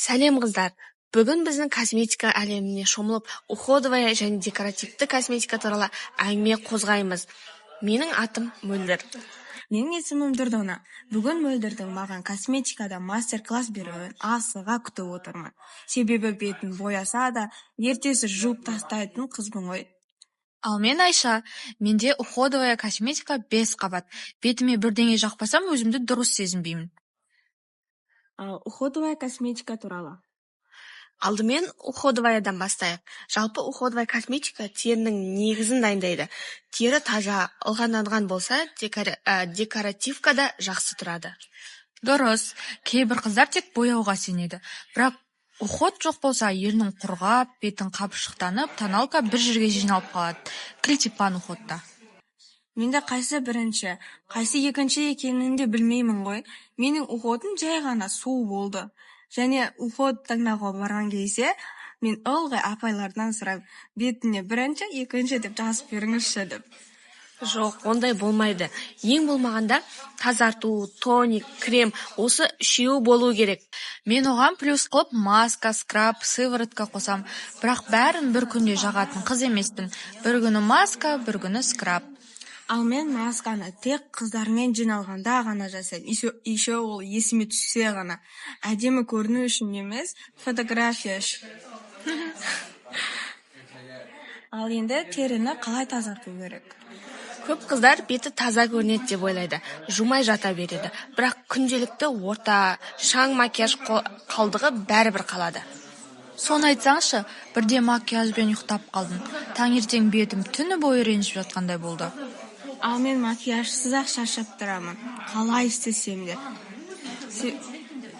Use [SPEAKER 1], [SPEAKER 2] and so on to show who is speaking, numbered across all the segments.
[SPEAKER 1] Сәлем қыздар! Бүгін біздің косметика әлеміне шомылып, уходовая және декоративті косметика туралы әңгіме қозғаймыз. Менің атым Мөлдір.
[SPEAKER 2] Менің есімім Дұрдона. Бүгін Мөлдірдің маған косметикада мастер-класс беруін асыға күтіп отырмын. Себебі бетін бояса да, ертесі жуып тастайтын қызбын ғой.
[SPEAKER 3] Ал мен Айша, менде уходовая косметика 5 қабат. Бетіме бірдеңе жақпасам, өзімді дұрыс сезінбеймін.
[SPEAKER 2] Ал уходовая косметика туралы.
[SPEAKER 1] Алдымен уходоваядан бастайық. Жалпы уходовая косметика терінің негізін дайындайды. Тері таза, ылғалданған болса, декоративкада жақсы тұрады.
[SPEAKER 3] Дұрыс, кейбір қыздар тек бояуға сенеді. Бірақ уход жоқ болса, ерінің құрғап, бетін қапшықтанып, тоналка бір жерге жиналып қалады. Клитипан уходта.
[SPEAKER 2] Менде қайсы бірінші, қайсы екінші екенін де білмеймін ғой. Менің уходым жай ғана су болды. Және уход таңдауға барған кезде, мен ылғи апайлардан сұрап, бетіне бірінші, екінші деп жазып беріңізші деп.
[SPEAKER 1] Жоқ, ондай болмайды. Ең болмағанда тазарту, тоник, крем, осы үшеуі болу керек.
[SPEAKER 3] Мен оған плюс қылып маска, скраб, сыворотка қосам. Бірақ бәрін бір күнде жағатын қыз емеспін. Бір күні маска, бір күні скраб.
[SPEAKER 2] Ал мен масканы тек қыздармен жиналғанда ғана жасаймын. Еще ол есіме түссе ғана. Әдемі көріну үшін емес, фотография үшін. Ал енді теріні қалай тазарту керек?
[SPEAKER 1] Көп қыздар беті таза көрінеді деп ойлайды. Жумай жата береді. Бірақ күнделікті орта, шаң макияж қалдығы бәрібір қалады.
[SPEAKER 3] Соны айтсаңшы, бірде макияжбен ұйықтап қалдым. Таңертең бетім түні бойы ренжіп жатқандай болды.
[SPEAKER 2] Ал мен макияжсыз-ақ шаршап тұрамын. Қалай істесем де.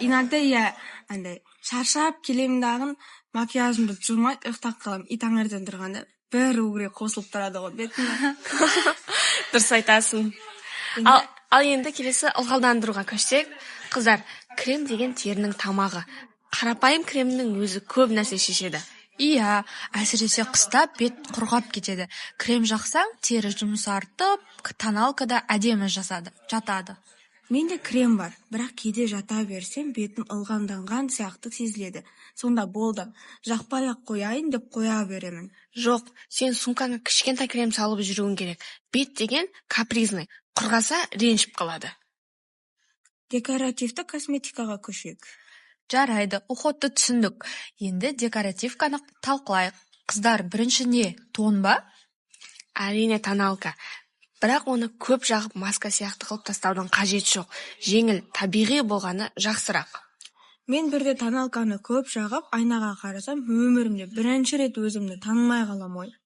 [SPEAKER 2] Иногда шаршап келемдағын макияжымды жүрмай ұйықтап қалам. Таңертең тұрғанда бір угре қосылып тұрады ғой бетіме.
[SPEAKER 1] Дұрыс айтасың. Ал енді келесі ылғалдандыруға көшсек, қыздар, крем деген терінің тамағы. Қарапайым кремнің өзі көп нәрсе шешеді.
[SPEAKER 3] Иә, әсіресе қыста бет құрғап кетеді. Крем жақсаң, тері жұмсартып, тоналкада әдемі жатады.
[SPEAKER 2] Менде крем бар, бірақ кейде жата берсем, бетім ылғалданған сияқты сезіледі. Сонда болды, жақпай-ақ қояйын деп қоя беремін.
[SPEAKER 1] Жоқ, сен сумкаңа кішкентай крем салып жүруің керек. Бет деген капризный, құрғаса ренжіп қалады.
[SPEAKER 2] Декоративті косметикаға көшейік.
[SPEAKER 3] Жарайды, уходты түсіндік. Енді декоративканы талқылайық. Қыздар, бірінші не, тон ба?
[SPEAKER 1] Әрине тоналка. Бірақ оны көп жағып маска сияқты қылып тастаудың қажет жоқ. Жеңіл, табиғи болғаны жақсырақ.
[SPEAKER 2] Мен бірде тоналканы көп жағып, айнаға қарасам, өмірімде бірінші рет өзімді танымай қалам ой.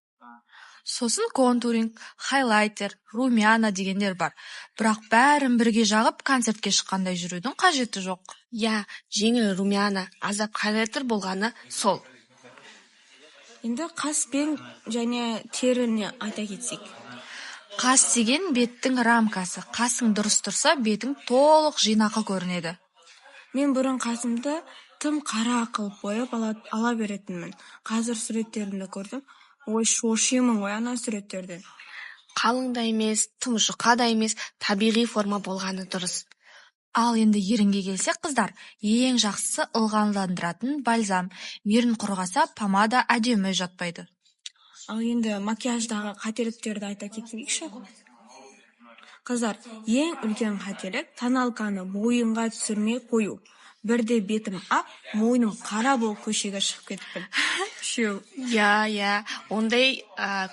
[SPEAKER 3] Сосын контуринг, хайлайтер, румяна дегендер бар. Бірақ бәрін бірге жағып, концертке шыққандай жүрудің қажеті жоқ.
[SPEAKER 1] Я, жеңіл румяна, азап хайлайтер болғаны сол.
[SPEAKER 2] Енді қаспен және теріне айта кетсек.
[SPEAKER 3] Қас деген беттің рамкасы. Қасың дұрыс тұрса, бетің толық жинақы көрінеді.
[SPEAKER 2] Мен бұрын қасымды тым қара қылып бояп ала беретінмін. Қазір суреттерімді көрдім. Ой, шошимын ғой ана суреттерден.
[SPEAKER 1] Қалың да емес, тым жұқа да емес, табиғи форма болғаны дұрыс.
[SPEAKER 3] Ал енді ерінге келсек, қыздар, ең жақсысы ылғалдандыратын бальзам. Ерін құрғаса, помада әдемі жатпайды.
[SPEAKER 2] Ал енді макияждағы қателіктерді айта кетейікші. Қыздар, ең үлкен қателік тоналканы мойынға түсірмей қою. Бірде бетім ақ, мойным қара болып көшеге шығып кетіппін.
[SPEAKER 1] Я, ондай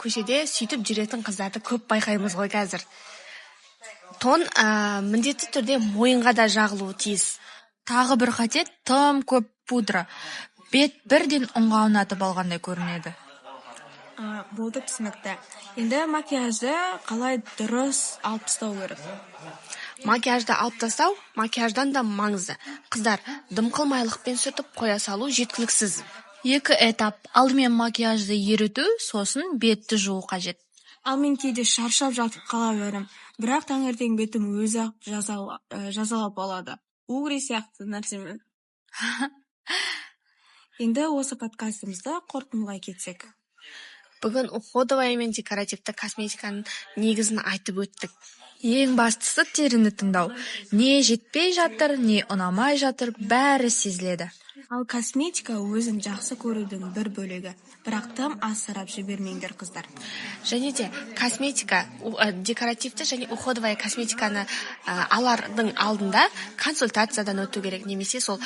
[SPEAKER 1] көшеде сөйтіп жүретін қыздарды көп байқаймыз ғой қазір. Тон міндетті түрде мойынға да жағылуы тиіс.
[SPEAKER 3] Тағы бір қате тым көп пудра. Бет бірден ұнға ұнатып алғандай көрінеді.
[SPEAKER 2] Болды, түсінікті. Енді макияжды қалай дұрыс алып тастау керек?
[SPEAKER 1] Макияжды алып тастау макияждан да маңызды. Қыздар, дымқылмайлықпен сүртіп қоя салу жеткіліксіз.
[SPEAKER 3] 2 этап. Алдымен макияжды еріту, сосын бетті жуу қажет.
[SPEAKER 2] Ал мен кейде шаршап жатып қала берем. Бірақ таңертең бетім өзі жазалап алады. Угре сияқты нәрсемен. Енді осы подкастымызды қорытындылай кетсек.
[SPEAKER 1] Бүгін уходовая мен декоративті косметиканың негізін айтып өттік.
[SPEAKER 3] Ең бастысы теріні тыңдау. Не жетпей жатыр, не ұнамай жатыр, бәрі сезіледі.
[SPEAKER 2] Ал косметика өзін жақсы көрудің бір бөлігі. Бірақ тым асырап жібермеңдер, қыздар.
[SPEAKER 1] Және де косметика, декоративті және уходовая косметиканы алардың алдында консультациядан өту керек, немесе сол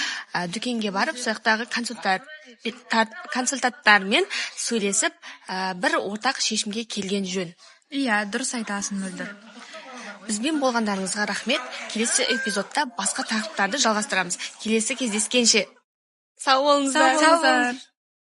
[SPEAKER 1] дүкенге барып, сояқтағы консультанттармен сөйлесіп, бір ортақ шешімге келген жөн.
[SPEAKER 3] Иә, дұрыс айтасың, Мөлдір.
[SPEAKER 1] Бізбен болғандарыңызға рахмет. Келесі эпизодта басқа тақырыптарды жалғастырамыз. Келесі кездескенше сау болыңыздар.
[SPEAKER 3] Сау болыңыздар.